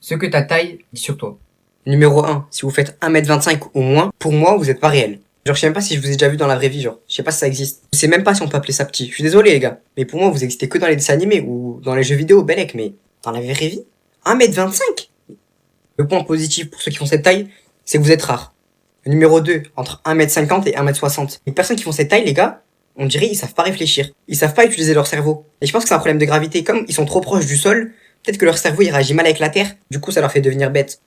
Ce que ta taille dit sur toi. Numéro 1, si vous faites 1m25 ou moins, pour moi, vous êtes pas réel. Genre, je sais même pas si je vous ai déjà vu dans la vraie vie, genre. Je sais pas si ça existe. Je sais même pas si on peut appeler ça petit. Je suis désolé, les gars. Mais pour moi, vous existez que dans les dessins animés ou dans les jeux vidéo, Belek, mais dans la vraie vie, 1m25? Le point positif pour ceux qui font cette taille, c'est que vous êtes rares. Numéro 2, entre 1m50 et 1m60. Les personnes qui font cette taille, les gars, on dirait ils savent pas réfléchir. Ils savent pas utiliser leur cerveau. Et je pense que c'est un problème de gravité. Comme ils sont trop proches du sol, peut-être que leur cerveau il réagit mal avec la terre. Du coup, ça leur fait devenir bêtes.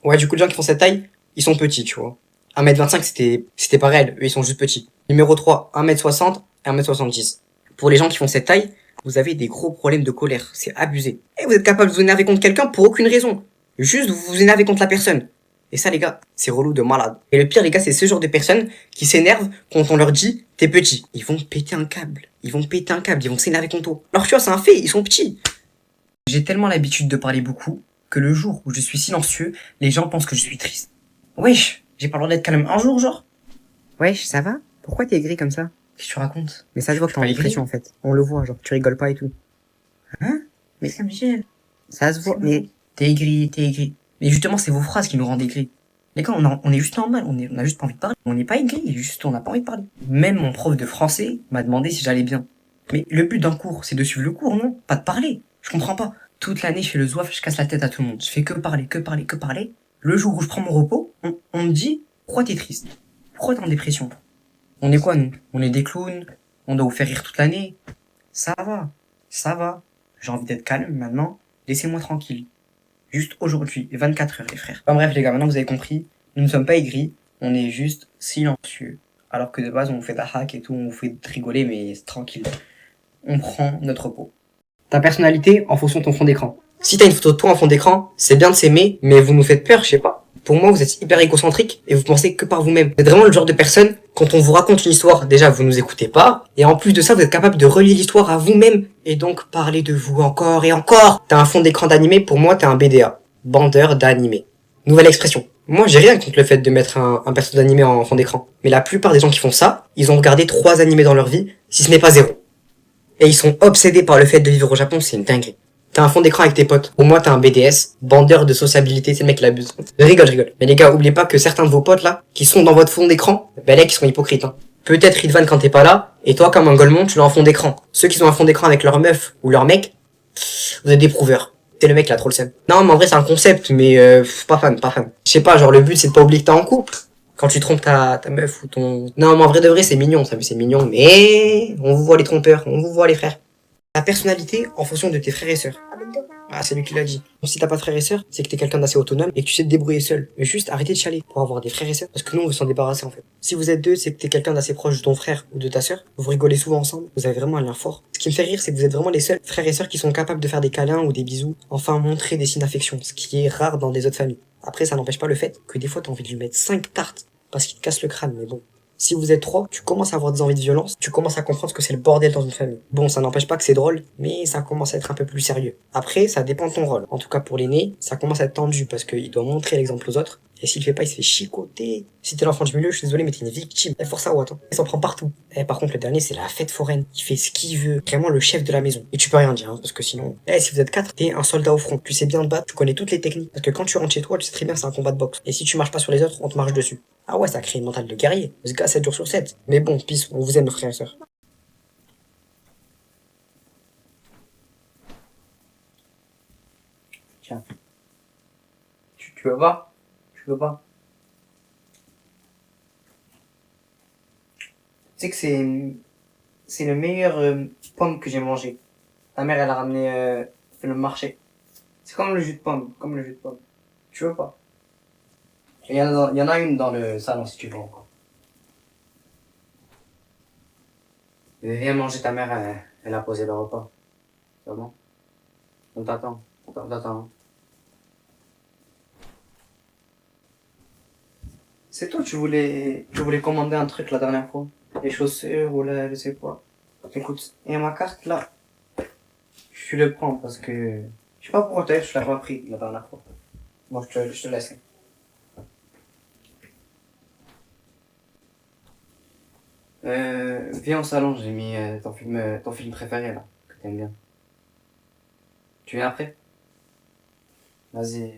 Ouais, du coup, les gens qui font cette taille, ils sont petits, tu vois. 1m25, c'était pas réel. Eux, ils sont juste petits. Numéro 3, 1m60 et 1m70. Pour les gens qui font cette taille, vous avez des gros problèmes de colère. C'est abusé. Et vous êtes capable de vous énerver contre quelqu'un pour aucune raison. Juste vous vous énervez contre la personne. Et ça, les gars, c'est relou de malade. Et le pire, les gars, c'est ce genre de personnes qui s'énervent quand on leur dit t'es petit. Ils vont péter un câble. Ils vont péter un câble. Ils vont s'énerver contre toi. Alors, tu vois, c'est un fait. Ils sont petits. J'ai tellement l'habitude de parler beaucoup que le jour où je suis silencieux, les gens pensent que je suis triste. Wesh, j'ai pas le droit d'être calme un jour, genre. Wesh, ça va? Pourquoi t'es aigri comme ça? Qu'est-ce que tu racontes? Mais ça se voit que t'es en pas aigri. dépression en fait. On le voit, genre tu rigoles pas et tout. Hein? Mais Ça me gêne. ça se voit, mais T'es aigri, t'es aigri. Mais justement, c'est vos phrases qui nous rendent aigris. Les gars, on est juste normal, on a juste pas envie de parler. On n'est pas aigri, juste on n'a pas envie de parler. Même mon prof de français m'a demandé si j'allais bien. Mais le but d'un cours, c'est de suivre le cours, non? Pas de parler. Je comprends pas. Toute l'année, je fais le zouaf, je casse la tête à tout le monde. Je fais que parler, que parler, que parler. Le jour où je prends mon repos, on me dit, pourquoi t'es triste? Pourquoi t'es en dépression? On est quoi, nous? On est des clowns? On doit vous faire rire toute l'année? Ça va. Ça va. J'ai envie d'être calme maintenant. Laissez-moi tranquille. Juste aujourd'hui, 24 heures, les frères. Enfin bref, les gars, maintenant vous avez compris, nous ne sommes pas aigris, on est juste silencieux. Alors que de base, on vous fait de la hack et tout, on vous fait rigoler, mais c'est tranquille. On prend notre repos. Ta personnalité en fonction de ton fond d'écran. Si t'as une photo de toi en fond d'écran, c'est bien de s'aimer, mais vous nous faites peur, je sais pas. Pour moi, vous êtes hyper égocentrique et vous pensez que par vous-même. Vous êtes vraiment le genre de personne, quand on vous raconte une histoire, déjà vous nous écoutez pas, et en plus de ça, vous êtes capable de relier l'histoire à vous-même, et donc parler de vous encore et encore. T'as un fond d'écran d'animé, pour moi t'es un BDA. Bandeur d'animé. Nouvelle expression. Moi j'ai rien contre le fait de mettre un perso d'animé en fond d'écran. Mais la plupart des gens qui font ça, ils ont regardé 3 animés dans leur vie, si ce n'est pas 0. Et ils sont obsédés par le fait de vivre au Japon, c'est une dinguerie. T'as un fond d'écran avec tes potes. Pour moi, t'as un BDS, bandeur de sociabilité, c'est le mec qui l'abuse. Je rigole. Mais les gars, oubliez pas que certains de vos potes là, qui sont dans votre fond d'écran, ben les qui sont hypocrites. Hein. Peut-être Ridvan quand t'es pas là, et toi comme un Golemon, tu l'as en fond d'écran. Ceux qui ont un fond d'écran avec leur meuf ou leur mec, vous êtes des prouveurs. T'es le mec là, trop le seum. Non, mais en vrai c'est un concept, mais pas fan. Je sais pas, genre le but c'est de pas oublier que t'es en couple. Quand tu trompes ta meuf ou ton... Non, mais en vrai de vrai c'est mignon, ça c'est mignon, mais on vous voit les trompeurs, on vous voit les frères. Ta personnalité en fonction de tes frères et sœurs. Ah, c'est lui qui l'a dit. Donc, si t'as pas de frères et sœurs, c'est que t'es quelqu'un d'assez autonome et que tu sais te débrouiller seul. Mais juste arrêtez de chialer pour avoir des frères et sœurs. Parce que nous, on veut s'en débarrasser en fait. Si vous êtes deux, c'est que t'es quelqu'un d'assez proche de ton frère ou de ta sœur. Vous rigolez souvent ensemble. Vous avez vraiment un lien fort. Ce qui me fait rire, c'est que vous êtes vraiment les seuls frères et sœurs qui sont capables de faire des câlins ou des bisous. Enfin, montrer des signes d'affection. Ce qui est rare dans des autres familles. Après, ça n'empêche pas le fait que des fois, t'as envie de lui mettre 5 tartes parce qu'il te casse le crâne. Mais bon. Si vous êtes 3, tu commences à avoir des envies de violence, tu commences à comprendre ce que c'est le bordel dans une famille. Bon, ça n'empêche pas que c'est drôle, mais ça commence à être un peu plus sérieux. Après, ça dépend de ton rôle. En tout cas, pour l'aîné, ça commence à être tendu parce qu'il doit montrer l'exemple aux autres. Et s'il le fait pas, il se fait chicoter. Si t'es l'enfant du milieu, je suis désolé, mais t'es une victime. Eh, force à Watt, hein. Il s'en prend partout. Par contre, le dernier, c'est la fête foraine. Il fait ce qu'il veut. Vraiment le chef de la maison. Et tu peux rien dire, hein, parce que sinon... si vous êtes 4, t'es un soldat au front. Tu sais bien te battre, tu connais toutes les techniques. Parce que quand tu rentres chez toi, tu sais très bien que c'est un combat de boxe. Et si tu marches pas sur les autres, on te marche dessus. Ah ouais, ça crée une mentale de guerrier. Ce gars, 7 jours sur 7. Mais bon, peace, on vous aime, frères et sœurs. Tiens. Tu veux pas? Tu veux pas? Tu sais que c'est le meilleur pomme que j'ai mangé. Ta mère, elle a ramené fait le marché. C'est comme le jus de pomme, comme le jus de pomme. Tu veux pas? Il y en a une dans le salon si tu veux encore. Viens manger, ta mère, elle a posé le repas. C'est bon? On t'attend. On t'attend. C'est toi, tu voulais commander un truc la dernière fois. Les chaussures ou là, je sais pas. Écoute, et ma carte là, je le prends parce que... Je sais pas pourquoi d'ailleurs je l'ai pas pris la dernière fois. Bon, je te laisse. Viens au salon, j'ai mis ton film préféré là, que t'aimes bien. Tu viens après? Vas-y.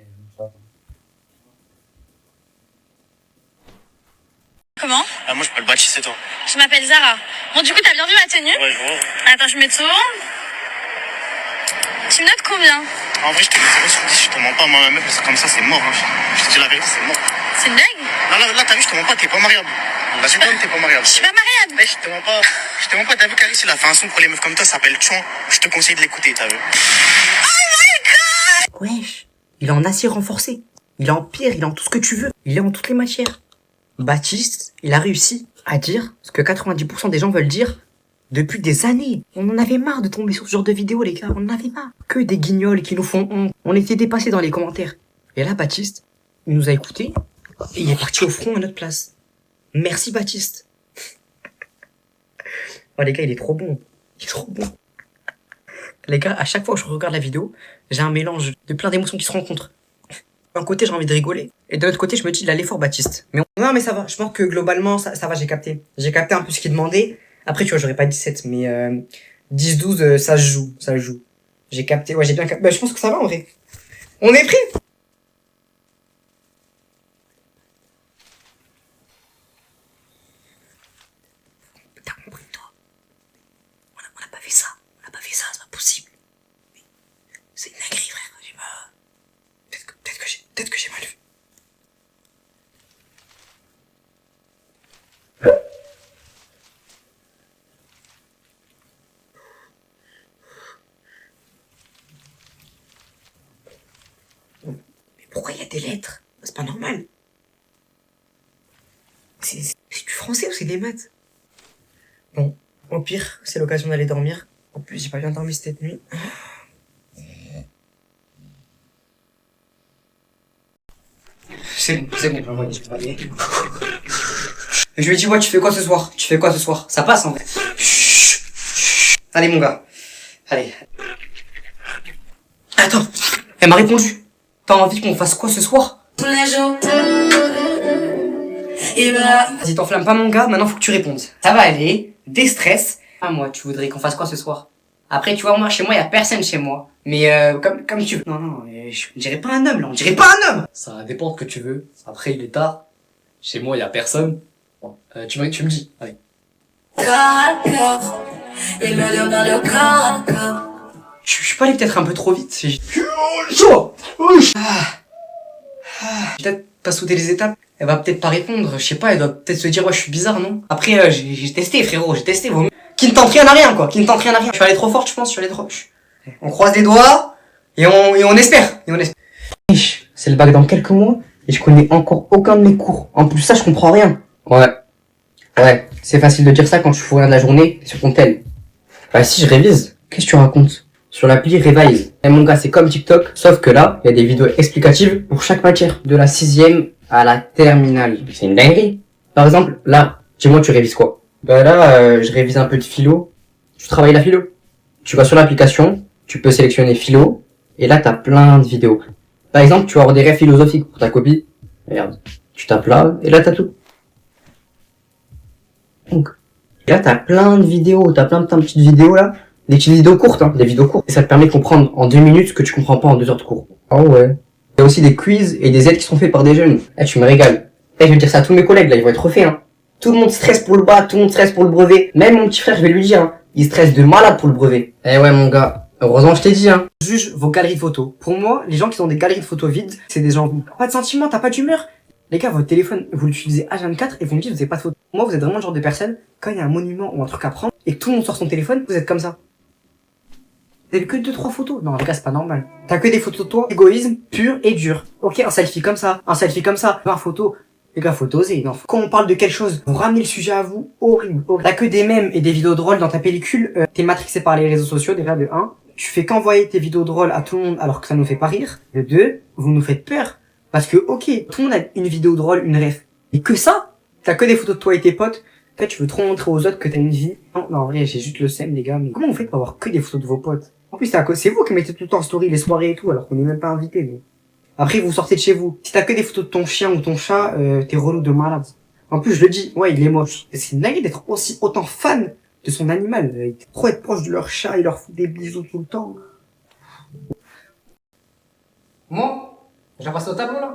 Comment? Ah, moi je m'appelle Baptiste et toi? Je m'appelle Zara. Bon, du coup, t'as bien vu ma tenue? Ouais, je vois. Attends, je me tourne. Tu me notes combien? En vrai, je te mets 0 sur 10, je te mens pas, moi, ma meuf, c'est comme ça, c'est mort. Hein. Je te dis la vérité, c'est mort. C'est une blague? Là, t'as vu, je te mens pas, t'es pas mariable. La seconde, t'es pas mariable. Je suis pas mariable. Ouais, je te mens pas, t'as vu, Caris, il a fait un son pour les meufs comme toi, ça s'appelle Chouan. Je te conseille de l'écouter, t'as vu. Wesh, il est en acier renforcé. Il est en pierre, il est en tout ce que tu veux. Il est en toutes les matières. Baptiste, il a réussi à dire ce que 90% des gens veulent dire depuis des années. On en avait marre de tomber sur ce genre de vidéos, les gars. On en avait marre. Que des guignols qui nous font honte. On était dépassés dans les commentaires. Et là, Baptiste, il nous a écoutés et il est parti au front à notre place. Merci, Baptiste. Oh, les gars, il est trop bon. Il est trop bon. Les gars, à chaque fois que je regarde la vidéo, j'ai un mélange de plein d'émotions qui se rencontrent. D'un côté, j'ai envie de rigoler. Et de l'autre côté, je me dis, il allait fort, Baptiste. Mais non, mais ça va. Je pense que globalement, ça va, j'ai capté. J'ai capté un peu ce qu'il demandait. Après, tu vois, j'aurais pas 17, mais 10-12, ça se joue. Ça se joue. J'ai capté. Ouais, j'ai bien capté. Bah, je pense que ça va, en vrai. On est pris. T'as compris, toi. On n'a pas fait ça. On n'a pas fait ça, c'est pas possible. Mais c'est une dinguerie, frère. J'ai pas... Peut-être que j'ai mal vu. Mais pourquoi il y a des lettres? C'est pas normal. C'est du français ou c'est des maths? Bon, au pire, c'est l'occasion d'aller dormir. En plus, j'ai pas bien dormi cette nuit. C'est bon, je peux aller. Je lui ai dit, ouais, tu fais quoi ce soir? Tu fais quoi ce soir? Ça passe en vrai. Allez, mon gars. Allez. Attends, elle m'a répondu. T'as envie qu'on fasse quoi ce soir? Vas-y, t'enflamme pas, mon gars, maintenant faut que tu répondes. Ça va aller, déstress. Ah, moi, tu voudrais qu'on fasse quoi ce soir? Après, tu vois, moi, chez moi, y a personne chez moi. Mais comme tu veux. Non, je dirais pas un homme, là, on dirait pas un homme. Ça dépend de ce que tu veux. Après, il est tard. Chez moi, il y a personne. Bon, tu me dis. Allez. Je suis pas allé peut-être un peu trop vite. Chaud. J'ai peut-être pas sauté les étapes. Elle va peut-être pas répondre. Je sais pas, elle doit peut-être se dire, ouais, je suis bizarre, non? Après, j'ai testé, frérot, j'ai testé, vaut mieux. Qui ne tente rien à rien, quoi. Qui ne tente rien à rien. Je suis allé trop fort, je pense, je suis allé trop... On croise les doigts, et on espère. C'est le bac dans quelques mois, et je connais encore aucun de mes cours. En plus, ça, je comprends rien. Ouais, c'est facile de dire ça quand tu fous rien de la journée, sur ton tel. Bah si, je révise. Qu'est-ce que tu racontes? Sur l'appli Revise. Et mon gars, c'est comme TikTok, sauf que là, il y a des vidéos explicatives pour chaque matière. De la 6e à la terminale. C'est une dinguerie. Par exemple, là, dis-moi, tu révises quoi? Bah là, je révise un peu de philo. Tu travailles la philo. Tu vas sur l'application, tu peux sélectionner philo, et là, t'as plein de vidéos. Par exemple, tu vas avoir des rêves philosophiques pour ta copie. Regarde. Tu tapes là, et là, t'as tout. Donc, et là, t'as plein de vidéos, t'as plein de petites vidéos là. Des petites vidéos courtes, des vidéos courtes. Et ça te permet de comprendre en 2 minutes ce que tu comprends pas en 2 heures de cours. Oh ouais. Il y a aussi des quiz et des aides qui sont faits par des jeunes. Tu me régales. Je vais dire ça à tous mes collègues, là, ils vont être refaits, hein. Tout le monde stresse pour le bac, tout le monde stresse pour le brevet. Même mon petit frère, je vais lui dire, hein. Il stresse de malade pour le brevet. Eh ouais, mon gars. Heureusement, je t'ai dit, hein. Juge vos galeries de photos. Pour moi, les gens qui ont des galeries de photos vides, c'est des gens, pas de sentiments, t'as pas d'humeur. Les gars, votre téléphone, vous l'utilisez H24 et vous me dites, vous avez pas de photos. Moi, vous êtes vraiment le genre de personne, quand il y a un monument ou un truc à prendre, et que tout le monde sort son téléphone, vous êtes comme ça. Vous avez que 2-3 photos. Non, les gars, c'est pas normal. T'as que des photos de toi, égoïsme, pur et dur. Ok, un selfie comme ça, 20 photos. Les gars, faut oser, non. Quand on parle de quelque chose, vous ramenez le sujet à vous, horrible. T'as que des mèmes et des vidéos drôles dans ta pellicule, t'es matrixé par les réseaux sociaux, déjà, de 1. Tu fais qu'envoyer tes vidéos drôles à tout le monde alors que ça nous fait pas rire. De 2, vous nous faites peur. Parce que, ok, tout le monde a une vidéo drôle, une ref. Et que ça, t'as que des photos de toi et tes potes. En fait, tu veux trop montrer aux autres que t'as une vie. Non, en vrai, j'ai juste le seum, les gars. Mais comment vous faites pour avoir que des photos de vos potes? En plus, c'est vous qui mettez tout le temps en story les soirées et tout, alors qu'on n'est même pas invité, nous. Après, vous sortez de chez vous. Si t'as que des photos de ton chien ou ton chat, t'es relou de malade. En plus, je le dis, ouais, il est moche. C'est une dinguerie d'être autant fan de son animal. Trop être proche de leur chat, il leur fout des bisous tout le temps. Moi? J'ai passé au tableau là?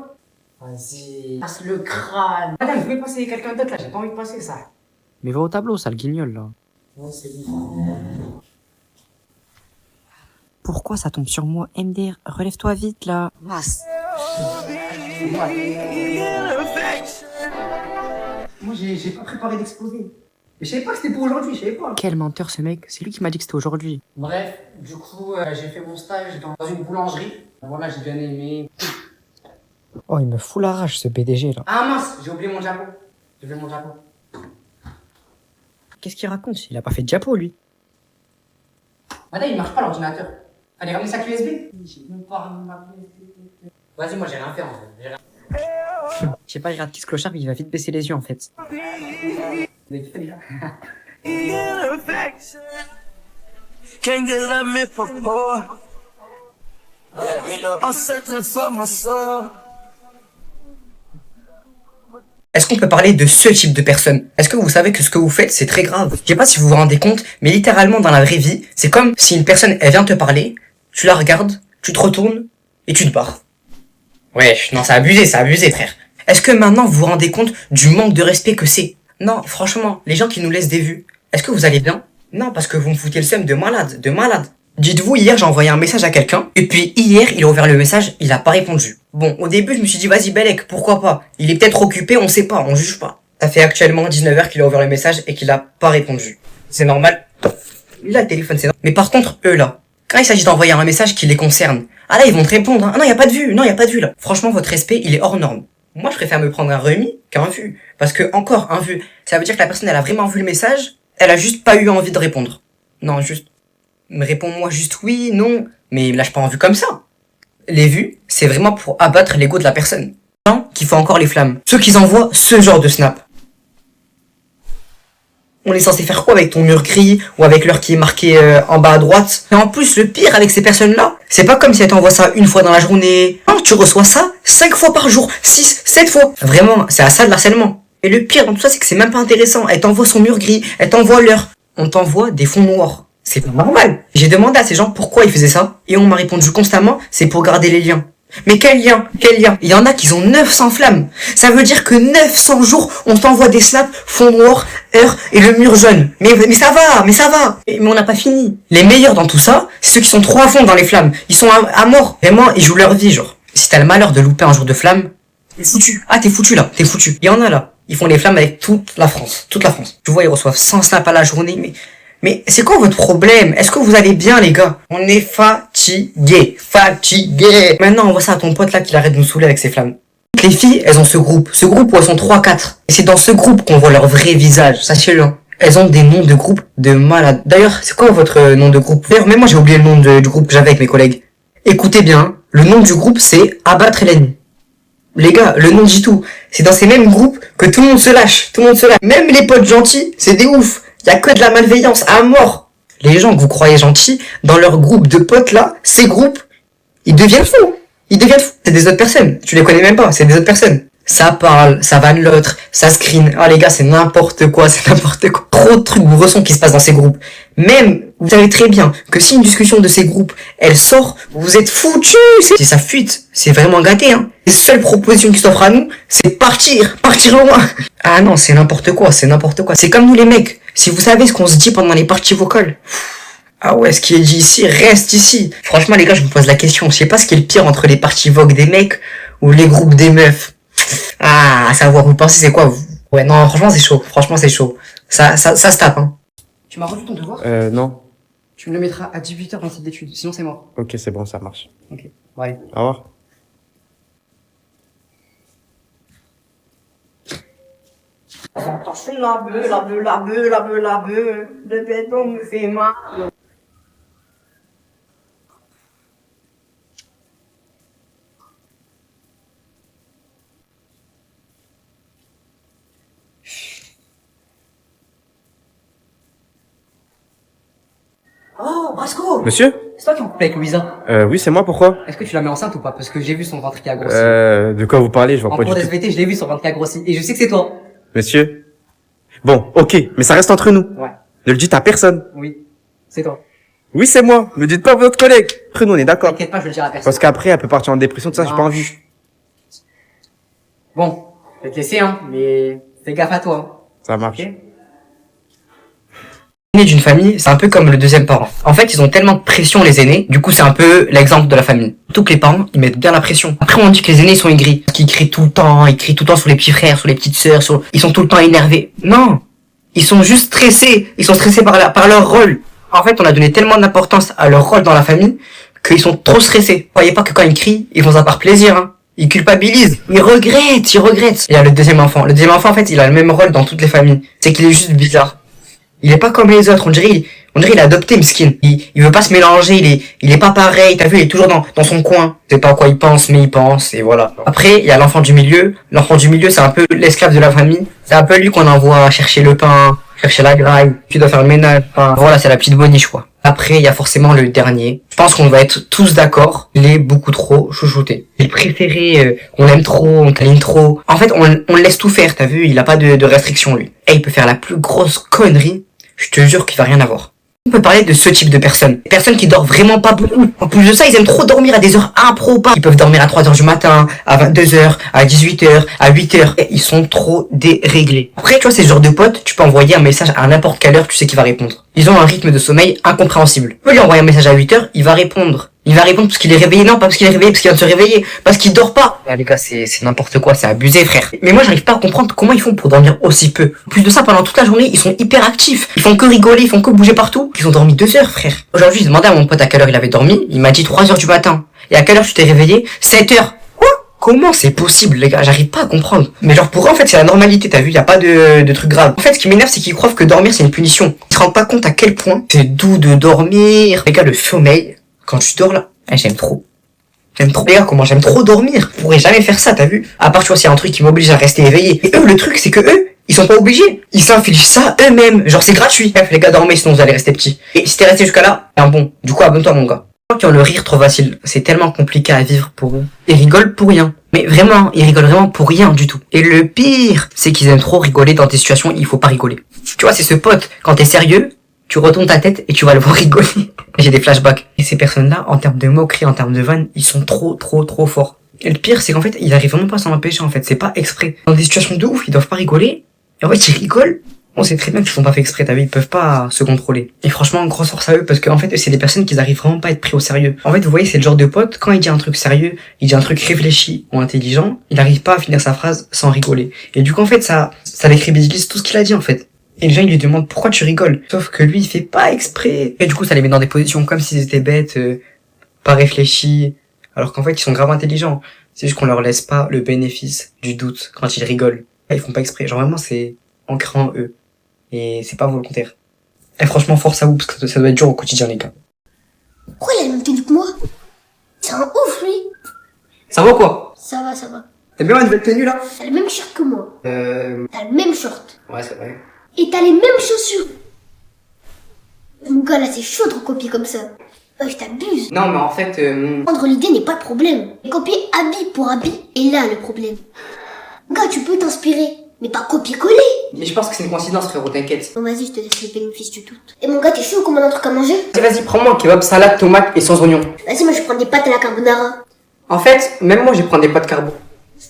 Vas-y. Passe le crâne. Madame, vous pouvez passer quelqu'un d'autre là, j'ai pas envie de passer ça. Mais va au tableau, ça, le guignol, là. Ouais, c'est bon. Pourquoi ça tombe sur moi? MDR, relève-toi vite, là. Masse. Moi, j'ai pas préparé d'exposé. Mais je savais pas que c'était pour aujourd'hui, je savais pas. Quel menteur, ce mec. C'est lui qui m'a dit que c'était aujourd'hui. Bref, du coup, j'ai fait mon stage dans une boulangerie. Voilà, j'ai bien aimé. Oh, il me fout la rage, ce PDG, là. Ah mince, j'ai oublié mon diapo. J'ai oublié mon diapo. Qu'est-ce qu'il raconte? Il a pas fait de diapo, lui. Madame, il marche pas l'ordinateur. Allez, ramenez sa clé USB. J'ai même pas ramené ma clé USB. Vas-y, moi j'ai rien fait en fait. J'ai rien. Je sais pas, il regarde qui ce clochard, il va vite baisser les yeux, en fait. Vous avez kiffé déjà? Can't get love me for poor. I'm searching for my soul. Est-ce qu'on peut parler de ce type de personne? Est-ce que vous savez que ce que vous faites, c'est très grave? Je sais pas si vous vous rendez compte, mais littéralement dans la vraie vie, c'est comme si une personne, elle vient te parler, tu la regardes, tu te retournes, et tu te barres. Ouais, non, c'est abusé, frère. Est-ce que maintenant vous vous rendez compte du manque de respect que c'est? Non, franchement, les gens qui nous laissent des vues, est-ce que vous allez bien? Non, parce que vous me foutez le seum de malade. Dites-vous, hier j'ai envoyé un message à quelqu'un, et puis hier il a ouvert le message, il a pas répondu. Bon, au début je me suis dit vas-y Belek, pourquoi pas? Il est peut-être occupé, on sait pas, on juge pas. Ça fait actuellement 19h qu'il a ouvert le message et qu'il a pas répondu. C'est normal. Il a le téléphone, c'est normal. Mais par contre, eux là, quand il s'agit d'envoyer un message qui les concerne, ah là ils vont te répondre, hein. Ah non, y a pas de vue, là. Franchement, votre respect, il est hors norme. Moi je préfère me prendre un remis qu'un vu. Parce que encore un vu, ça veut dire que la personne elle a vraiment vu le message, elle a juste pas eu envie de répondre. Non, juste... Mais réponds-moi juste oui, non, mais lâche pas en vue comme ça. Les vues, c'est vraiment pour abattre l'ego de la personne. Les gens qui font encore les flammes. Ceux qui envoient ce genre de snap. On est censé faire quoi avec ton mur gris ou avec l'heure qui est marquée en bas à droite? Et en plus, le pire avec ces personnes-là, c'est pas comme si elles t'envoient ça une fois dans la journée. Non, tu reçois ça 5 fois par jour, 6, 7 fois. Vraiment, c'est à ça de l'harcèlement. Et le pire dans tout ça, c'est que c'est même pas intéressant. Elle t'envoie son mur gris, elle t'envoie l'heure. On t'envoie des fonds noirs. C'est pas normal. J'ai demandé à ces gens pourquoi ils faisaient ça, et on m'a répondu constamment, c'est pour garder les liens. Mais quel lien? Il y en a qui ont 900 flammes. Ça veut dire que 900 jours, on t'envoie des snaps, fond noir, heure et le mur jaune. Mais ça va. Mais on n'a pas fini. Les meilleurs dans tout ça, c'est ceux qui sont trop à fond dans les flammes. Ils sont à mort. Vraiment, ils jouent leur vie, genre. Si t'as le malheur de louper un jour de flamme, t'es foutu. Ah, t'es foutu là, t'es foutu. Il y en a là. Ils font les flammes avec toute la France. Tu vois, ils reçoivent 100 snaps à la journée, mais c'est quoi votre problème? Est-ce que vous allez bien, les gars? On est fatigués. Maintenant, on voit ça à ton pote là qui arrête de nous saouler avec ses flammes. Les filles, elles ont ce groupe où elles sont 3-4. Et c'est dans ce groupe qu'on voit leur vrai visage, sachez-le. Hein. Elles ont des noms de groupe de malades. D'ailleurs, c'est quoi votre nom de groupe? D'ailleurs, même moi j'ai oublié le nom du groupe que j'avais avec mes collègues. Écoutez bien, le nom du groupe c'est Abattre l'ennemi. Les gars, le nom dit tout. C'est dans ces mêmes groupes que tout le monde se lâche. Même les potes gentils, c'est des oufs. Y a que de la malveillance à mort. Les gens que vous croyez gentils, dans leur groupe de potes là, ces groupes, ils deviennent fous. C'est des autres personnes. Tu les connais même pas, c'est des autres personnes. Ça parle, ça vanne l'autre, ça screen. Ah les gars, c'est n'importe quoi. Trop de trucs broussons qui se passent dans ces groupes. Même, vous savez très bien que si une discussion de ces groupes, elle sort, vous êtes foutus. Si ça fuite, c'est vraiment gâté, hein. Les seules propositions qui s'offrent à nous, c'est partir loin. Ah non, c'est n'importe quoi. C'est comme nous les mecs. Si vous savez ce qu'on se dit pendant les parties vocales. Ah ouais, ce qui est dit ici, reste ici. Franchement les gars, je me pose la question. Je sais pas ce qui est le pire entre les parties vogue des mecs ou les groupes des meufs. Ah, à savoir, vous pensez c'est quoi vous? Ouais, non, franchement c'est chaud. Ça se tape, hein. Tu m'as reçu ton devoir? Non. Tu me le mettras à 18h dans cette étude, sinon c'est mort. Ok, c'est bon, ça marche. Ok, bon allez. Au revoir. La beuh, le béton me fait mal. Oh, Brasco! Monsieur? C'est toi qui es en couple avec Louisa? Oui, c'est moi, pourquoi? Est-ce que tu la mets enceinte ou pas? Parce que j'ai vu son ventre qui a grossi. De quoi vous parlez? Je vois En pas cours du tout. d'SVT, je l'ai vu son ventre qui a grossi. Et je sais que c'est toi. Monsieur? Bon, ok, mais ça reste entre nous. Ouais. Ne le dites à personne. Oui. C'est toi. Oui, c'est moi. Me dites pas votre collègue. Après, nous, on est d'accord. T'inquiète pas, je le dirai à personne. Parce qu'après, elle peut partir en dépression, tout ça, j'ai Non. pas envie. Bon, je vais te laisser, hein, mais fais gaffe à toi. Ça marche. Ok. L'aîné d'une famille, c'est un peu comme le deuxième parent. En fait, ils ont tellement de pression, les aînés, du coup, c'est un peu l'exemple de la famille. Surtout que les parents, ils mettent bien la pression. Après, on dit que les aînés, ils sont aigris. Parce qu'ils crient tout le temps, ils crient tout le temps sur les petits frères, sur les petites sœurs, ils sont tout le temps énervés. Non! Ils sont juste stressés. Ils sont stressés par leur rôle. En fait, on a donné tellement d'importance à leur rôle dans la famille, qu'ils sont trop stressés. Croyez pas que quand ils crient, ils font ça par plaisir, hein. Ils culpabilisent. Ils regrettent. Il y a le deuxième enfant. Le deuxième enfant, en fait, il a le même rôle dans toutes les familles. C'est qu'il est juste bizarre. Il est pas comme les autres. On dirait il a adopté Mskin. Il veut pas se mélanger. Il est pas pareil. T'as vu, il est toujours dans son coin. Je sais pas à quoi il pense, mais il pense. Et voilà. Après, il y a l'enfant du milieu. L'enfant du milieu, c'est un peu l'esclave de la famille. C'est un peu lui qu'on envoie chercher le pain, chercher la graille. Puis il doit faire le ménage. Enfin, voilà, c'est la petite boniche, quoi. Après, il y a forcément le dernier. Je pense qu'on va être tous d'accord. Il est beaucoup trop chouchouté. Il est préféré, on l'aime trop, on câline trop. En fait, on le laisse tout faire, t'as vu, il a pas de restrictions, lui. Et il peut faire la plus grosse connerie. Je te jure qu'il va rien avoir. On peut parler de ce type de personnes. Des personnes qui dorment vraiment pas beaucoup. En plus de ça, ils aiment trop dormir à des heures improbables. Ils peuvent dormir à 3h du matin, à 22h, à 18h, à 8h. Et ils sont trop déréglés. Après, tu vois, ces genres de potes, tu peux envoyer un message à n'importe quelle heure, tu sais qu'il va répondre. Ils ont un rythme de sommeil incompréhensible. Tu peux lui envoyer un message à 8h, il va répondre. Il va répondre parce qu'il est réveillé. Non, pas parce qu'il est réveillé, parce qu'il vient de se réveiller. Parce qu'il dort pas. Ah, les gars, c'est n'importe quoi, c'est abusé, frère. Mais moi, j'arrive pas à comprendre comment ils font pour dormir aussi peu. En plus de ça, pendant toute la journée, ils sont hyper actifs. Ils font que rigoler, ils font que bouger partout. Ils ont dormi 2 heures, frère. Aujourd'hui, j'ai demandé à mon pote à quelle heure il avait dormi. Il m'a dit 3h du matin. Et à quelle heure tu t'es réveillé? 7h. Quoi? Comment c'est possible, les gars? J'arrive pas à comprendre. Mais genre, pour eux, en fait, c'est la normalité, t'as vu? Y a pas de truc grave. En fait, ce qui m'énerve, c'est qu'ils croient que dormir, c'est une punition. Ils se rendent pas compte à quel point c'est doux de dormir. Les gars, le sommeil, quand tu dors là, j'aime trop. J'aime trop. Les gars, comment j'aime trop dormir. Je pourrais jamais faire ça, t'as vu? À part, tu vois, s'il y a un truc qui m'oblige à rester éveillé. Et eux, le truc, c'est que eux, ils sont pas obligés. Ils s'infligent ça eux-mêmes. Genre, c'est gratuit. Bref, les gars, dormez, sinon vous allez rester petits. Et si t'es resté jusqu'à là, c'est un bon. Du coup, abonne-toi, mon gars. Les gens qui ont le rire trop facile, c'est tellement compliqué à vivre pour eux. Ils rigolent pour rien. Mais vraiment, ils rigolent vraiment pour rien du tout. Et le pire, c'est qu'ils aiment trop rigoler dans des situations où il faut pas rigoler. Tu vois, c'est ce pote, quand t'es sérieux, tu retournes ta tête et tu vas le voir rigoler. J'ai des flashbacks. Et ces personnes-là, en termes de moquerie, en termes de vannes, ils sont trop forts. Et le pire, c'est qu'en fait, ils arrivent vraiment pas à s'en empêcher, en fait. C'est pas exprès. Dans des situations de ouf, ils doivent pas rigoler. Et en fait, ils rigolent. On sait très bien qu'ils sont pas fait exprès, t'as vu, ils peuvent pas se contrôler. Et franchement, grosse force à eux, parce qu'en fait, c'est des personnes qui arrivent vraiment pas à être pris au sérieux. En fait, vous voyez, c'est le genre de pote, quand il dit un truc sérieux, il dit un truc réfléchi ou intelligent, il arrive pas à finir sa phrase sans rigoler. Et du coup, en fait, ça décrédibilise tout ce qu'il a dit, en fait. Et les gens, ils lui demandent pourquoi tu rigoles. Sauf que lui, il fait pas exprès. Et du coup, ça les met dans des positions comme s'ils étaient bêtes, pas réfléchis. Alors qu'en fait, ils sont grave intelligents. C'est juste qu'on leur laisse pas le bénéfice du doute quand ils rigolent. Ils font pas exprès. Genre vraiment, c'est ancré en eux. Et c'est pas volontaire. Et franchement, force à vous, parce que ça doit être dur au quotidien, les gars. Pourquoi il a la même tenue que moi? C'est un ouf, lui. Ça va quoi? Ça va, ça va. T'as bien une nouvelle tenue, là? T'as le même shirt que moi. T'as le même short. Ouais, c'est vrai. Et t'as les mêmes chaussures. Mon gars, là, c'est chaud de recopier comme ça. Oh, je t'abuse. Non, mais en fait, Prendre l'idée n'est pas le problème. Copier habit pour habit est là le problème. Gars, tu peux t'inspirer, mais pas copier-coller. mais je pense que c'est une coïncidence, frérot, t'inquiète. Bon, vas-y, je te laisse le bénéfice du doute. Et mon gars, t'es chaud comme un truc à manger? Vas-y, prends-moi un kebab, salade, tomate et sans oignon. Vas-y, moi, je prends des pâtes à la carbonara. En fait, même moi, je vais prendre des pâtes carbo.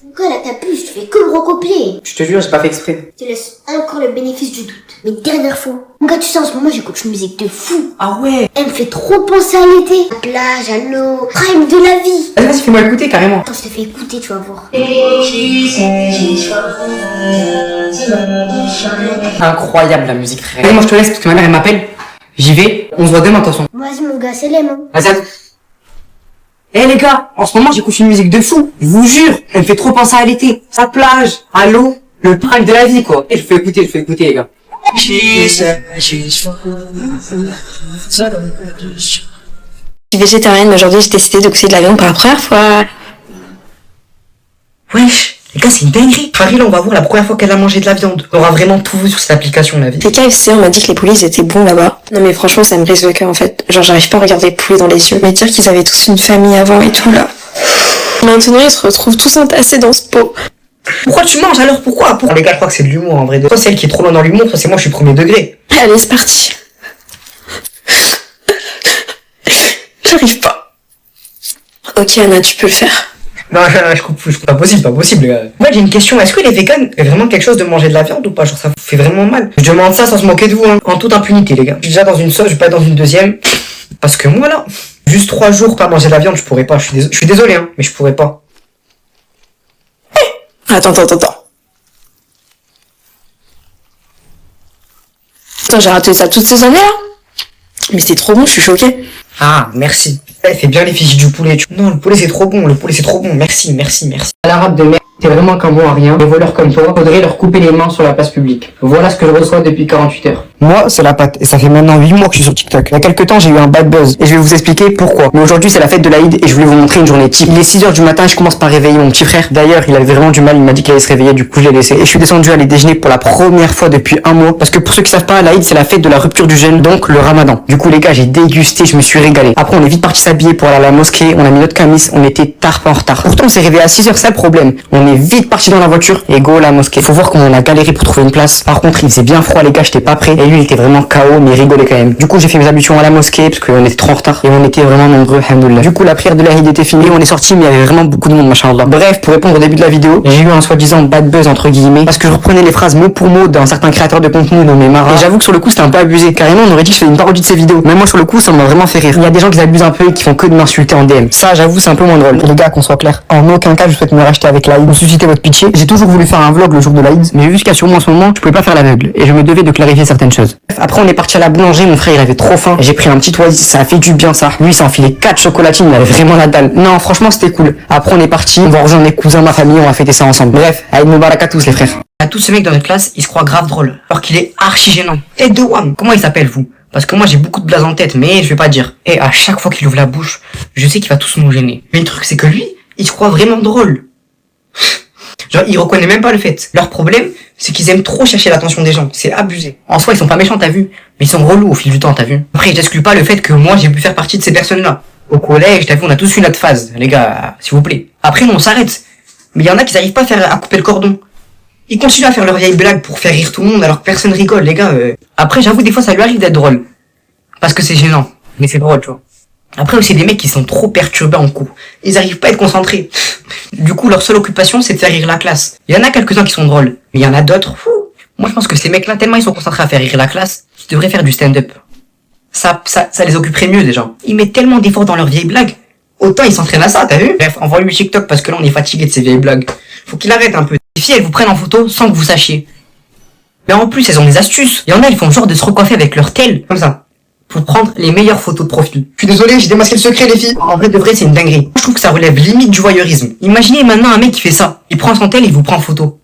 Mon gars, là, t'abuses, tu fais que me recopier. Je te jure, j'ai pas fait exprès. Je te laisse encore le bénéfice du doute. Mais dernière fois. Mon gars, tu sais, en ce moment, j'écoute une musique de fou. Ah ouais. Elle me fait trop penser à l'été. La plage, à l'eau, prime de la vie. Vas-y, fais-moi écouter, carrément. Attends, je te fais écouter, tu vas voir. Incroyable, la musique, frère. Allez, moi, je te laisse, parce que ma mère, elle m'appelle. J'y vais. On se voit demain, de toute façon. Vas-y, mon gars, c'est l'aime, hein. Vas-y, à tout. Eh les gars, en ce moment j'écoute une musique de fou, je vous jure, elle me fait trop penser à l'été, sa plage, à l'eau, le prime de la vie quoi. Et je fais écouter les gars. Je suis végétarienne, mais aujourd'hui j'ai décidé de goûter de la viande pour la première fois. Wesh, les gars c'est une dinguerie. Faril, on va voir la première fois qu'elle a mangé de la viande. On aura vraiment tout vu sur cette application la vie. Les KFC, on m'a dit que les poulets ils étaient bons là-bas. Non mais franchement ça me brise le cœur en fait. Genre j'arrive pas à regarder les poulets dans les yeux. Mais dire qu'ils avaient tous une famille avant et tout là. Maintenant ils se retrouvent tous entassés dans ce pot. Pourquoi tu manges alors? Pourquoi? Les gars, je crois que c'est de l'humour en vrai. Soit c'est elle qui est trop loin dans l'humour, soit c'est moi je suis premier degré. Allez c'est parti. J'arrive pas. Ok, Anna, tu peux le faire. Non, je coupe, pas possible, les gars. Moi, j'ai une question. Est-ce que les vegans fait vraiment quelque chose de manger de la viande ou pas? Genre, ça vous fait vraiment mal? Je demande ça sans se moquer de vous, hein. En toute impunité, les gars. Je suis déjà dans une sauce, je vais pas être dans une deuxième. Parce que moi, là, juste 3 jours pas manger de la viande, je pourrais pas. Je suis désolé, hein, mais je pourrais pas. Attends. Attends, j'ai raté ça toutes ces années, là? Mais c'est trop bon, je suis choquée. Ah, merci. Elle fait bien les fiches du poulet. Non, le poulet c'est trop bon, Merci. À l'arabe de merde, t'es vraiment qu'un bon à rien. Les voleurs comme toi, faudrait leur couper les mains sur la place publique. Voilà ce que je reçois depuis 48 heures. Moi, c'est la pâte, et ça fait maintenant 8 mois que je suis sur TikTok. Il y a quelques temps, j'ai eu un bad buzz, et je vais vous expliquer pourquoi. Mais aujourd'hui, c'est la fête de l'Aïd, et je voulais vous montrer une journée type. Il est 6h du matin, je commence par réveiller mon petit frère. D'ailleurs, il avait vraiment du mal, il m'a dit qu'il allait se réveiller, du coup je l'ai laissé. Et je suis descendu aller déjeuner pour la première fois depuis un mois, parce que pour ceux qui savent pas, l'Aïd, c'est la fête de la rupture du jeûne, donc le ramadan. Du coup, les gars, j'ai dégusté, je me suis régalé. Après, on est vite parti s'habiller pour aller à la mosquée, on a mis notre camis, on était tard pas en retard. Pourtant, on s'est réveillé à 6h, c'est le problème. On est vite parti dans la voiture, et go, la mosquée. Faut voir comment on a galéré pour trouver une place. Par contre, il faisait bien froid, les gars, j'étais pas prêt, et lui, il était vraiment KO. Mais il rigolait quand même. Du coup, j'ai fait mes ablutions à la mosquée parce qu'on était trop en retard et on était vraiment nombreux, alhamdoulilah. Du coup, la prière de l'Aïd était finie, on est sorti, mais il y avait vraiment beaucoup de monde, machallah. Bref, pour répondre au début de la vidéo, j'ai eu un soi-disant bad buzz entre guillemets parce que je reprenais les phrases mot pour mot d'un certain créateur de contenu nommé Mara. Et j'avoue que sur le coup, c'était un peu abusé. Carrément, on aurait dit que je faisais une parodie de ses vidéos. Mais moi, sur le coup, ça m'a vraiment fait rire. Il y a des gens qui abusent un peu et qui font que de m'insulter en DM. Ça, j'avoue, c'est un peu moins drôle. Les gars, qu'on soit clair. En aucun cas, je souhaite me racheter avec l'Aïd ou susciter votre pitié. J'ai toujours voulu faire un vlog le jour de l'Aïd, mais vu ce qu'il y a sur moi en ce moment, je pouvais pas faire l'aveugle et je me devais de clarifier certaines choses. Après, on est parti à la boulangerie, mon frère il avait trop faim. J'ai pris un petit oasis, ça a fait du bien ça. Lui il s'est enfilé 4 chocolatines, il avait vraiment la dalle. Non, franchement c'était cool. Après on est parti, on va rejoindre mes cousins, ma famille, on va fêter ça ensemble. Bref, Aïd Moubarak à tous les frères. À tous ces mecs dans notre classe, ils se croient grave drôles, alors qu'il est archi gênant. Tête de Wam, comment il s'appelle vous? Parce que moi j'ai beaucoup de blazes en tête, mais je vais pas dire. Et à chaque fois qu'il ouvre la bouche, je sais qu'il va tous nous gêner. Mais le truc c'est que lui, il se croit vraiment drôle. Genre, ils reconnaissent même pas le fait. Leur problème, c'est qu'ils aiment trop chercher l'attention des gens. C'est abusé. En soi, ils sont pas méchants, t'as vu. Mais ils sont relous au fil du temps, t'as vu. Après, j'exclus pas le fait que moi, j'ai pu faire partie de ces personnes-là. Au collège, t'as vu, on a tous eu notre phase. Les gars, s'il vous plaît. Après, on s'arrête. Mais il y en a qui n'arrivent pas à couper le cordon. Ils continuent à faire leurs vieilles blagues pour faire rire tout le monde alors que personne rigole, les gars. Après, j'avoue, des fois, ça lui arrive d'être drôle. Parce que c'est gênant. Mais c'est drôle, tu vois. Après aussi des mecs qui sont trop perturbés en cours. Ils arrivent pas à être concentrés. Du coup, leur seule occupation, c'est de faire rire la classe. Il y en a quelques-uns qui sont drôles. Mais il y en a d'autres, moi je pense que ces mecs-là, tellement ils sont concentrés à faire rire la classe, qu'ils devraient faire du stand-up. Ça les occuperait mieux déjà. Ils mettent tellement d'efforts dans leurs vieilles blagues. Autant ils s'entraînent à ça, t'as vu? Bref, envoie-lui TikTok parce que là on est fatigué de ces vieilles blagues. Faut qu'il arrête un peu. Les filles, elles vous prennent en photo sans que vous sachiez. Mais en plus, elles ont des astuces. Il y en a, ils font genre de se recoiffer avec leur tel, comme ça. Pour prendre les meilleures photos de profil. Je suis désolé, j'ai démasqué le secret les filles. En vrai de vrai, c'est une dinguerie. Je trouve que ça relève limite du voyeurisme. Imaginez maintenant un mec qui fait ça. Il prend son tel et il vous prend en photo.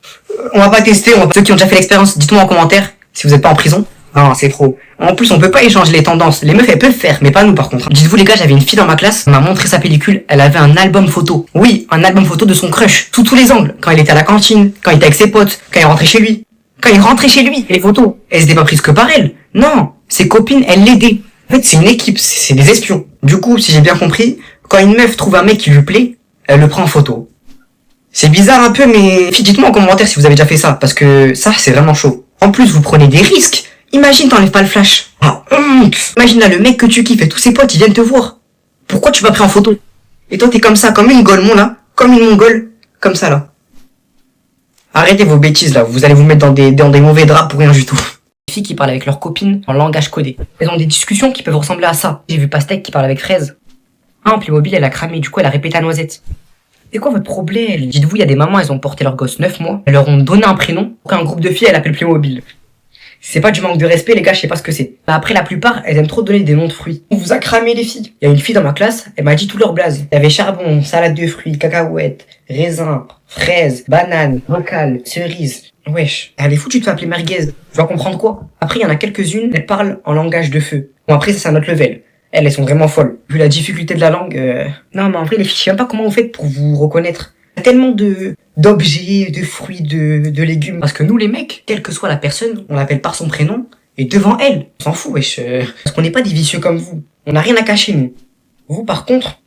On va pas tester, ceux qui ont déjà fait l'expérience, dites-moi en commentaire si vous êtes pas en prison. Non, c'est trop. En plus, on peut pas échanger les tendances. Les meufs, elles peuvent faire, mais pas nous par contre. Dites-vous les gars, j'avais une fille dans ma classe, elle m'a montré sa pellicule, elle avait un album photo. Oui, un album photo de son crush, sous tous les angles. Quand il était à la cantine, quand il était avec ses potes, quand il rentrait chez lui. Quand il rentrait chez lui, les photos, elles s'étaient pas prises que par elle. Non, ses copines, elles l'aidaient. En fait, c'est une équipe, c'est des espions. Du coup, si j'ai bien compris, quand une meuf trouve un mec qui lui plaît, elle le prend en photo. C'est bizarre un peu, mais dites-moi en commentaire si vous avez déjà fait ça, parce que ça, c'est vraiment chaud. En plus, vous prenez des risques. Imagine, t'enlèves pas le flash. Ah, imagine là, le mec que tu kiffes et tous ses potes, ils viennent te voir. Pourquoi tu m'as pris en photo? Et toi, t'es comme ça, comme une golemon là, comme une mongole, comme ça là. Arrêtez vos bêtises là, vous allez vous mettre dans des mauvais draps pour rien du tout. Les filles qui parlent avec leurs copines en langage codé. Elles ont des discussions qui peuvent ressembler à ça. J'ai vu Pastèque qui parle avec Fraise. Ah, en Playmobil, elle a cramé, du coup elle a répété à Noisette. C'est quoi votre problème? Dites-vous, il y a des mamans, elles ont porté leur gosse 9 mois, elles leur ont donné un prénom, qu'un groupe de filles, elle appelle Playmobil. C'est pas du manque de respect, les gars, je sais pas ce que c'est. Bah après, la plupart, elles aiment trop donner des noms de fruits. On vous a cramé les filles. Il y a une fille dans ma classe, elle m'a dit tout leur blaze. Il y avait charbon, salade de fruits, cacahuètes, raisin, fraises, bananes, vocal, cerises. Wesh, elle est foutue de s'appeler merguez. Je dois comprendre quoi? Après, il y en a quelques-unes, elles parlent en langage de feu. Bon, après, ça c'est un autre level. Elles sont vraiment folles. Vu la difficulté de la langue, Non, mais en vrai, les filles, je sais même pas comment vous faites pour vous reconnaître. Il y a tellement d'objets, de fruits, de légumes. Parce que nous, les mecs, quelle que soit la personne, on l'appelle par son prénom, et devant elle. On s'en fout, wesh. Parce qu'on n'est pas des vicieux comme vous. On n'a rien à cacher, nous. Vous, par contre...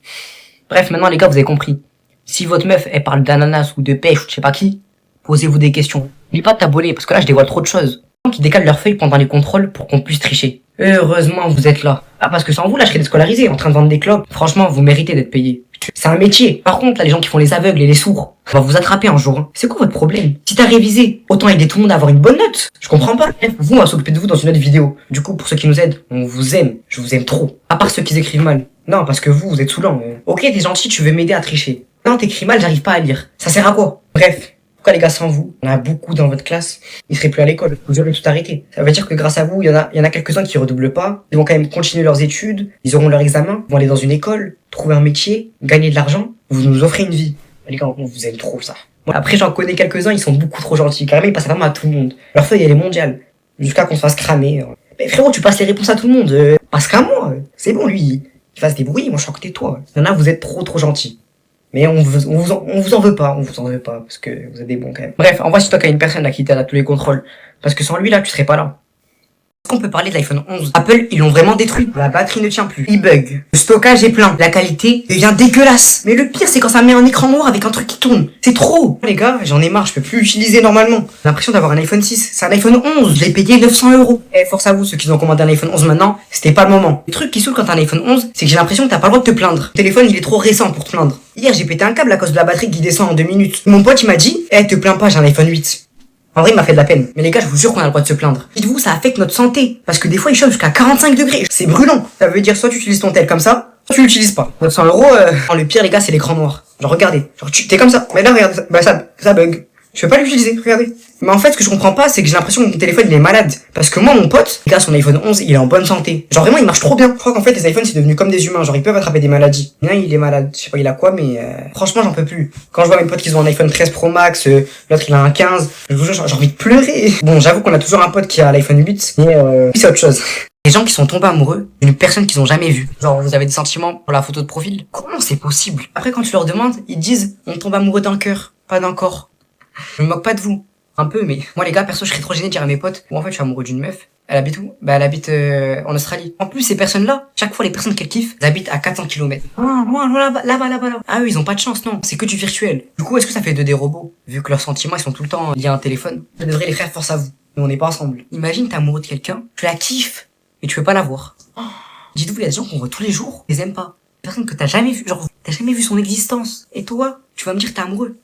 Bref, maintenant, les gars, vous avez compris. Si votre meuf, elle parle d'ananas ou de pêche ou de je sais pas qui, posez-vous des questions. N'oubliez pas de t'abonner, parce que là, je dévoile trop de choses. Qui décalent leurs feuilles pendant les contrôles pour qu'on puisse tricher. Heureusement, vous êtes là. Ah, parce que sans vous, là, je serais déscolarisé, en train de vendre des clopes. Franchement, vous méritez d'être payé. C'est un métier. Par contre, là, les gens qui font les aveugles et les sourds, on va vous attraper un jour. Hein. C'est quoi votre problème? Si t'as révisé, autant aider tout le monde à avoir une bonne note. Je comprends pas. Vous, on va s'occuper de vous dans une autre vidéo. Du coup, pour ceux qui nous aident, on vous aime. Je vous aime trop. À part ceux qui écrivent mal. Non, parce que vous êtes saoulant. Ok, t'es gentil, tu veux m'aider à tricher. Non, t'écris mal, j'arrive pas à lire. Ça sert à quoi? Bref. Pourquoi les gars, sans vous, on a beaucoup dans votre classe, ils seraient plus à l'école, vous aurez tout arrêté. Ça veut dire que grâce à vous, il y en a quelques-uns qui redoublent pas, ils vont quand même continuer leurs études, ils auront leur examen, ils vont aller dans une école, trouver un métier, gagner de l'argent, vous nous offrez une vie. Les gars, on vous aime trop ça. Après, j'en connais quelques-uns, ils sont beaucoup trop gentils, carrément ils passent vraiment à tout le monde. Leur feuille, elle est mondiale, jusqu'à qu'on se fasse cramer. Mais frérot, tu passes les réponses à tout le monde, passe qu'à moi, c'est bon, lui, il va se débrouiller, moi je suis à côté de toi. Il y en a, vous êtes trop gentils. Mais on vous en veut pas, parce que vous êtes des bons quand même. Bref, envoie si toi qu'il y a une personne là qui t'aide à tous les contrôles. Parce que sans lui là, tu serais pas là. Est-ce qu'on peut parler de l'iPhone 11? Apple, ils l'ont vraiment détruit. La batterie ne tient plus. Il bug. Le stockage est plein. La qualité devient dégueulasse. Mais le pire, c'est quand ça met un écran noir avec un truc qui tourne. C'est trop. Les gars, j'en ai marre, je peux plus l'utiliser normalement. J'ai l'impression d'avoir un iPhone 6. C'est un iPhone 11. Je l'ai payé 900 €. Eh, force à vous, ceux qui ont commandé un iPhone 11 maintenant, c'était pas le moment. Le truc qui saoule quand t'as un iPhone 11, c'est que j'ai l'impression que t'as pas le droit de te plaindre. Le téléphone, il est trop récent pour te plaindre. Hier, j'ai pété un câble à cause de la batterie qui descend en 2 minutes. Mon pote, il m'a dit, eh, te plains pas, j'ai un iPhone 8. En vrai, il m'a fait de la peine. Mais les gars, je vous jure qu'on a le droit de se plaindre. Dites-vous, ça affecte notre santé. Parce que des fois, il chauffe jusqu'à 45 degrés. C'est brûlant. Ça veut dire soit tu utilises ton tel comme ça, soit tu l'utilises pas. 900 €, le pire, les gars, c'est l'écran noir. Genre, regardez. Genre, t'es comme ça. Mais là, regarde, ça bug. Je peux pas l'utiliser, regardez. Mais en fait, ce que je comprends pas, c'est que j'ai l'impression que mon téléphone, il est malade. Parce que moi, mon pote, les gars, son iPhone 11, il est en bonne santé. Genre, vraiment, il marche trop bien. Je crois qu'en fait, les iPhones, c'est devenu comme des humains. Genre, ils peuvent attraper des maladies. Non, il est malade. Je sais pas, il a quoi, mais franchement, j'en peux plus. Quand je vois mes potes qui ont un iPhone 13 Pro Max, l'autre, il a un 15. Je vous jure, j'ai envie de pleurer. Bon, j'avoue qu'on a toujours un pote qui a l'iPhone 8, mais c'est autre chose. Les gens qui sont tombés amoureux d'une personne qu'ils ont jamais vue. Genre, vous avez des sentiments pour la photo de profil. Comment c'est possible? Après, quand tu leur demandes, ils disent, on tombe amoureux d'un cœur, pas d'un corps. Je me moque pas de vous. Un peu, mais moi, les gars, perso, je serais trop gêné de dire à mes potes, bon, en fait, je suis amoureux d'une meuf. Elle habite où? Bah, elle habite en Australie. En plus, ces personnes-là, chaque fois, les personnes qu'elles kiffent, elles habitent à 400 km. Ah, moi, là-bas. Ah, eux, ils ont pas de chance, non. C'est que du virtuel. Du coup, est-ce que ça fait de des robots? Vu que leurs sentiments, ils sont tout le temps liés à un téléphone. Ça devrait les faire force à vous. Mais on n'est pas ensemble. Imagine, t'es amoureux de quelqu'un, tu la kiffes, mais tu peux pas la voir. Oh. Dites-vous, il y a des gens qu'on voit tous les jours, ils les aiment pas. Des personnes que t'as jamais vu, genre, t'as jamais vu son existence. Et toi, tu vas me dire que t'es amoureux.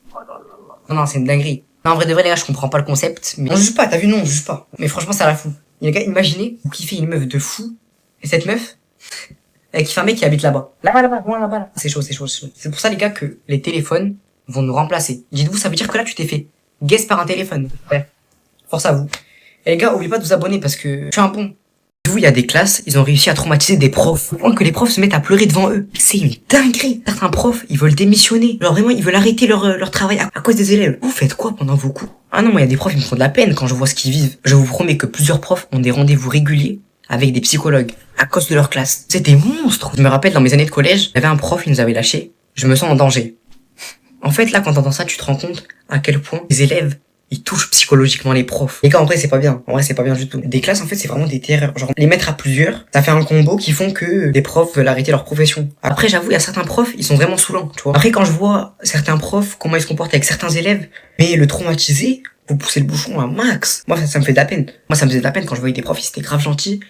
Non, c'est une dinguerie. Non, en vrai de vrai, les gars, je comprends pas le concept, mais on juge pas, t'as vu, non, on juge pas. Mais franchement, ça la fout. Les gars, imaginez, vous kiffez une meuf de fou, et cette meuf, elle kiffe un mec qui habite là-bas. Là-bas. C'est chaud. C'est pour ça, les gars, que les téléphones vont nous remplacer. Dites-vous, ça veut dire que là, tu t'es fait guess par un téléphone. Ouais. Force à vous. Et les gars, oubliez pas de vous abonner parce que je suis un bon. Vous, il y a des classes, ils ont réussi à traumatiser des profs. Au point que les profs se mettent à pleurer devant eux. C'est une dinguerie. Certains profs, ils veulent démissionner. Genre vraiment, ils veulent arrêter leur travail à cause des élèves. Vous faites quoi pendant vos cours? Ah non, moi, il y a des profs, ils me font de la peine quand je vois ce qu'ils vivent. Je vous promets que plusieurs profs ont des rendez-vous réguliers avec des psychologues à cause de leur classe. C'est des monstres. Je me rappelle, dans mes années de collège, il y avait un prof, il nous avait lâché. Je me sens en danger. En fait, là, quand t'entends ça, tu te rends compte à quel point les élèves, ils touchent psychologiquement les profs. Les gars, en vrai, c'est pas bien. En vrai, c'est pas bien du tout. Des classes, en fait, c'est vraiment des terreurs. Genre, les mettre à plusieurs, ça fait un combo qui font que les profs veulent arrêter leur profession. Après, j'avoue, il y a certains profs, ils sont vraiment saoulants, tu vois. Après, quand je vois certains profs, comment ils se comportent avec certains élèves, mais le traumatiser, vous poussez le bouchon à max. Moi, ça me fait de la peine. Moi, ça me faisait de la peine quand je voyais des profs, ils étaient grave gentils.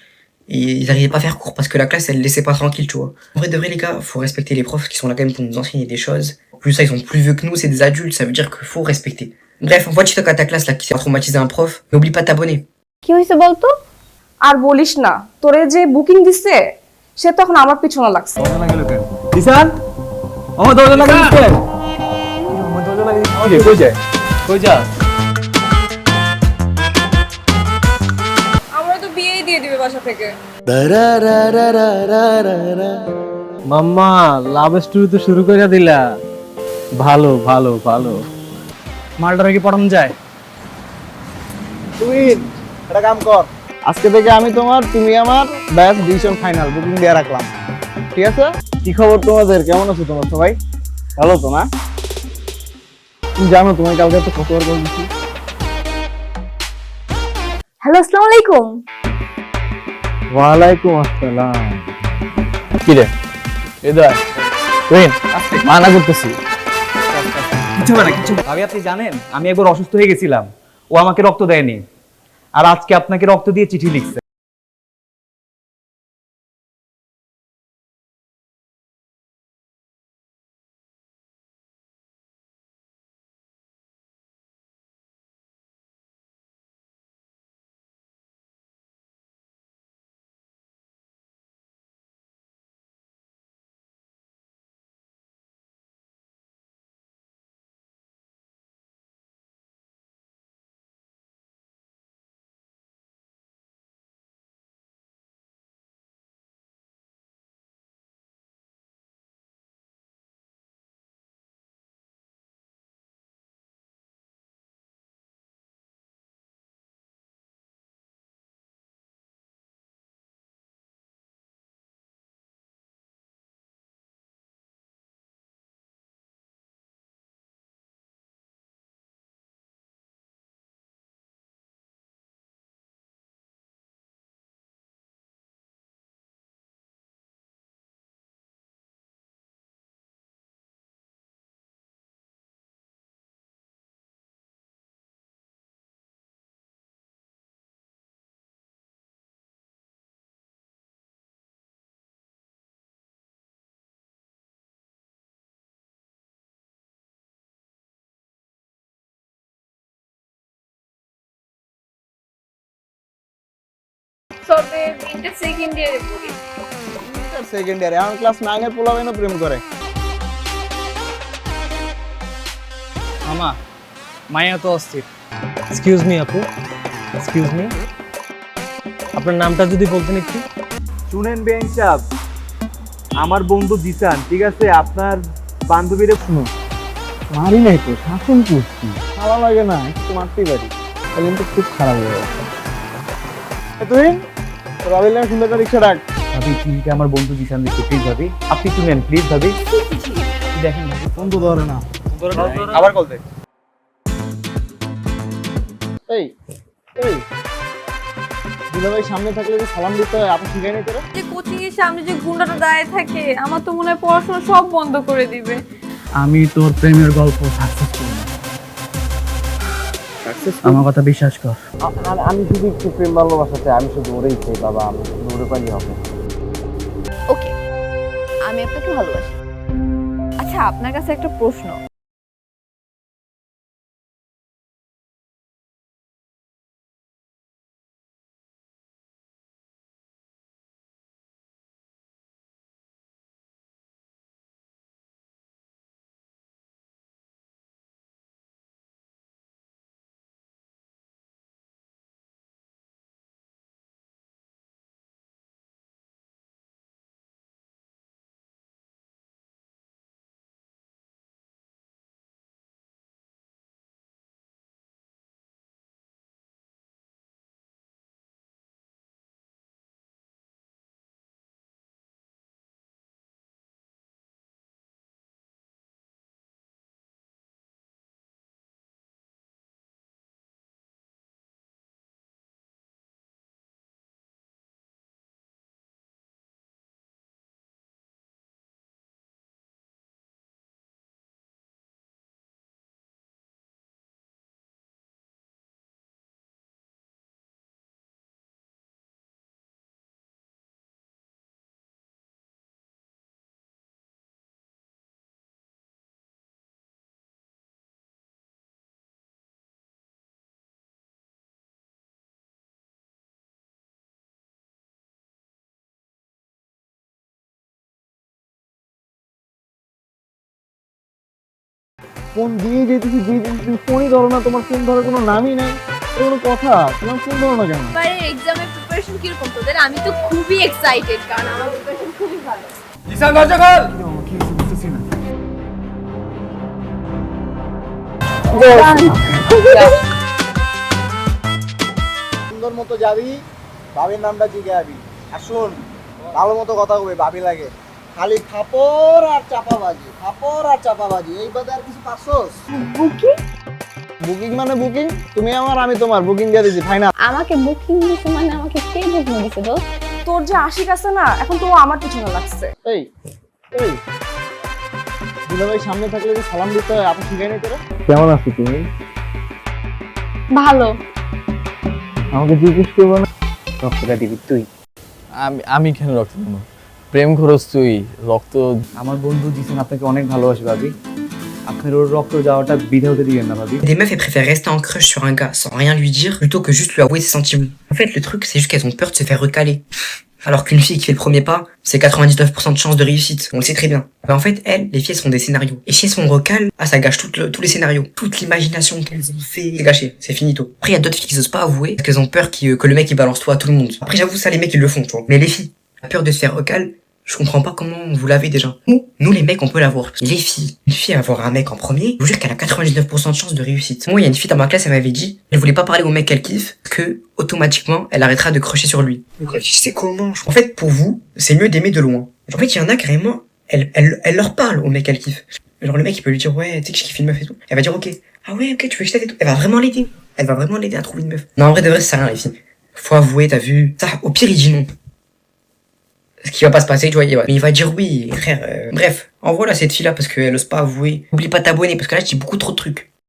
Et ils arrivaient pas à faire cours parce que la classe, elle laissait pas tranquille, tu vois. En vrai, de vrai, les gars, faut respecter les profs qui sont là quand même pour nous enseigner des choses. En plus, ça, ils sont plus vieux que nous, c'est des adultes, ça veut dire qu'il faut respecter. Bref, envoie TikTok à ta classe là qui s'est traumatisé un prof. N'oublie pas de t'abonner. কি হইছে বলতো? আর বলিস না, তোরে যে বুকিং দিছে সে তখন আমার পিছনে লাগছে। দিশান আমার দরজা লাগাই দিতে। আমার দরজা লাগাই দিতে। কই যায়? কই যা? আমরা তো বিয়েই দিয়ে দিবে বাসা থেকে। মাম্মা লাভ স্টোরি তো শুরু করে দিলা। ভালো মালটারে কি পড়ানো যায়? তুই একটা কাম কর, আজকে থেকে আমি তোমার, তুমি আমার, ব্যাস ডিসিশন ফাইনাল, বুকিং দিয়ে রাখলাম। ঠিক আছে? কি খবর তোমাদের, কেমন আছো তোমরা সবাই? ভালো তো না? তুমি জানো তোমায় কালকে একটা খবর বলছি। হ্যালো, আসসালামু আলাইকুম। ওয়ালাইকুম আসসালাম। কি রে এদার ওয়েন মানা করতেছি কিছু ভাবি, আপনি জানেন আমি একবার অসুস্থ হয়ে গেছিলাম, ও আমাকে রক্ত দেয়নি, আর আজকে আপনাকে রক্ত দিয়ে চিঠি লিখছে। সবে তিনটে সেকেন্ড ইয়ারে পড়ি। সেকেন্ড ইয়ারে এখন ক্লাস 9 এর পোলাবেনও প্রেম করে। মামা মায়া তো অস্থির। এক্সকিউজ মি আপু, এক্সকিউজ মি, আপনার নামটা যদি বলতেন একটু। শুনেন বেন সাহেব, আমার বন্ধু জিসান, ঠিক আছে? আপনার বান্ধবীরে শুনুন। মারি নাই তো, শাসন করছি। ভালো লাগে না, একটু মারতেই পারি। তাহলে কিন্তু খুব খারাপ হয়ে যাচ্ছে। তুই তোর ভাবির নামে সুন্দর একটা রিক্সা ডাক। ভাবি চিনিটা আমার বন্ধু জিসান দিচ্ছে, প্লিজ ভাবি আপনি একটু নেন প্লিজ ভাবি। দেখেন ভাবি ফোন তো ধরে না। আবার কল দে। এই এই দুলাভাই সামনে থাকলে যে সালাম দিতে হয়, আপনি শিখাই নাই তোরা? যে কোচিং এর সামনে যে গুন্ডাটা দাঁড়িয়ে থাকে, আমার তো মনে হয় পড়াশোনা সব বন্ধ করে দিবে। আমি তোর প্রেমের গল্প সাকসেসফুল, আমার কথা বিশ্বাস কর। আমি শুধু একটু প্রেম ভালোবাসাতে, আমি শুধু ওরেই চাই বাবা, আমি শুধু ওরে পাইলে হবে। ওকে, আমি আপনাকে ভালোবাসি। আচ্ছা, আপনার কাছে একটা প্রশ্ন। ফোন দিয়ে যেতেছি, ফোনই ধরো না। তোমার ফোন ধরার কোনো নামই নাই, কোনো কথা। তোমার ফোন ধরো না কেন? এবারে এক্সামের প্রিপারেশন কিরকম তোদের? আমি তো খুবই এক্সাইটেড, কারণ আমার প্রিপারেশন খুবই ভালো। জিসান দরজা খোল। কি বুঝতেছি না। সুন্দর মতো যাবি, ভাবির নামটা জিজ্ঞাবি। আর শোন, ভালো মতো কথা কবে, ভাবি লাগে। খালি থাপড় আর চাপাবাজি, থাপড় আর চাপাবাজি, এই বাদে আর কিছু পারছোস? বুকিং? বুকিং মানে বুকিং? তুমি আমার, আমি তোমার, বুকিং দিয়ে দিছি, ফাইনাল। আমাকে বুকিং দিছে মানে আমাকে কে বুকিং দিছে? দোস্ত, তোর যে আশিক আছে না, এখন তো আমার পিছনে লাগছে। এই এই দুলাভাই সামনে থাকলে যে সালাম দিতে হয়, আপনি শিখাই নাই তোরা? কেমন আছো তুমি? ভালো। আমাকে জিজ্ঞেস করবো না? রক্তটা দিবি তুই। আমি কেন রক্ত দেবো? প্রেম খরচ তুই, রক্ত। আমার বন্ধু জিসান আপনাকে অনেক ভালোবাসে ভাবি, আপনার ওর রক্ত যাওয়াটা বিধে হতে দিবেন না ভাবি। Des meufs, elles préfèrent rester en crush sur un gars sans rien lui dire plutôt que juste lui avouer ses sentiments. En fait, le truc, c'est juste qu'elles ont peur de se faire recaler. Alors qu'une fille qui fait le premier pas, c'est 99% de chance de réussite. On le sait très bien. Mais en fait, elles, les filles, elles font des scénarios. Et si elles sont recales, ça gâche tous les scénarios. Toute l'imagination qu'elles ont fait, c'est gâché. C'est finito. Après, il y a d'autres filles qui osent pas avouer parce qu'elles ont peur que le mec, il balance tout à tout le monde. Après, j'avoue, ça, les mecs, ils le font, tu vois. Mais les filles, la peur de se faire recal, je comprends pas comment vous l'avez déjà. Nous, les mecs, on peut l'avoir. Les filles, une fille va voir un mec en premier, je vous jure qu'elle a 99% de chance de réussite. Moi, il y a une fille dans ma classe, elle m'avait dit, elle voulait pas parler au mec qu'elle kiffe, que, automatiquement, elle arrêtera de crocher sur lui. Je sais comment. En fait, pour vous, c'est mieux d'aimer de loin. En fait, il y en a carrément, elle leur parle au mec qu'elle kiffe. Genre, le mec, il peut lui dire, ouais, tu sais que je kiffe une meuf et tout. Elle va dire, ok. Ah ouais, ok, tu veux que je t'aide et tout. Elle va vraiment l'aider. Elle va vraiment l'aider à trouver une meuf. Non, en vrai, de vrai, ça sert à rien, les filles. Faut avouer, t'as vu. Ça, au pire, il dit non. Ce qui va pas se passer, tu vois, mais il va dire oui, frère. Bref, envoie là cette fille là parce qu'elle ose pas avouer. Oublie pas de t'abonner parce que là je dis beaucoup trop de trucs.